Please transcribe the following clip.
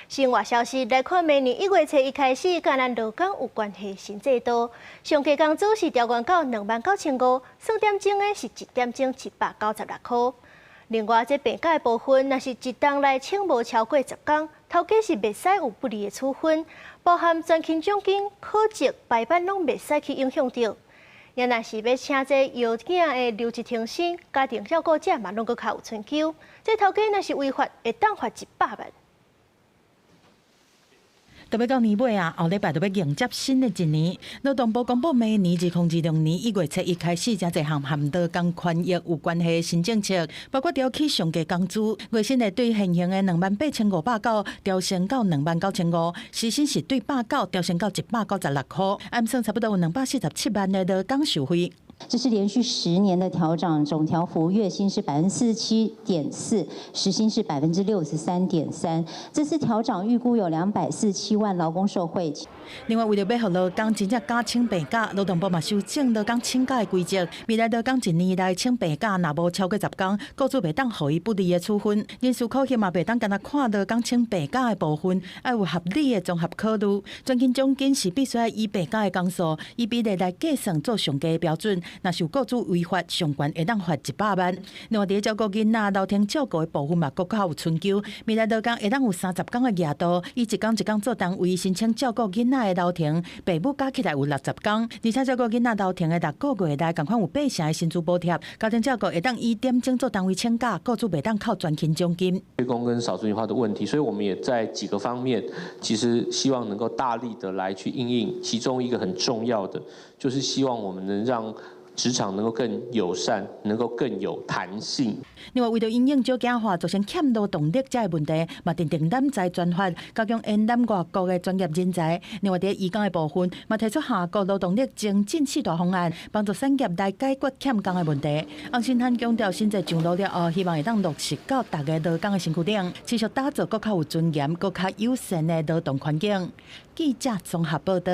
生活消息来看，明年1月初一开始，甲咱劳工有关系新制度，上计工资是调悬到29500，算点钟的是1点钟796块。另外，这病假的部分，若是一档内请无超过10天，头家是袂使有不利的处分，包含专勤奖金、考绩、排班拢袂使去影响到。也若是要请这幼囝的留职停薪，家庭照顾者嘛拢搁较有春秋。这头家若是违法，会当罚100万。特别到年尾啊，后礼拜就要迎接新的一年。劳动部公布明年2026年1月初一开始，真侪项和劳工权益有关系的新政策，包括调起上计工资，月薪会对现行的28590调升到29500，时薪是对190调升到196块，按算差不多有247万的劳工受惠。这是连续10年的调涨，总调幅月薪是47.4%，时薪是63.3%。这次调涨预估有247万劳工受惠。另外，为了要让劳工真正加请病假，劳动部嘛修正劳工请假的规则。未来劳工1年内请病假，若无超过10天，雇主袂当予伊不利的处分。人事考核嘛袂当干那看劳工请病假的部分，要有合理的综合考虑。专勤奖金是必须要以病假的工数以比例来计算做上计的标准。若是雇主违法，上悬会当罚100万。另外，伫照顾囡仔、留停照顾的部分嘛，搁较有春秋。未来劳工会当有30天的额度，以一天一天做单位申请照顾囡仔的留停，父母加起来有60天，而且照顾囡仔留停的6个月内，共款有8成的薪资补贴。家庭照顾会当以点钟做单位请假，雇主袂当靠专勤奖金。缺工跟少数文化的问题，所以我们也在几个方面，其实希望能够大力的来去因应。其中一个很重要的，就是希望我们能让职场能够更友善，能够更有弹性。另外，为了因应少子化造成欠劳动力这个问题，嘛订定揽才专法，加强延揽外国的专业人才。另外，在移工的部分，嘛提出下国劳动力增进4大方案，帮助产业来解决欠工的问题。王新汉强调，新制上路了后，希望会当落实到大家劳工的身躯顶，持续打造更较有尊严、更较友善的劳动环境。记者综合报道。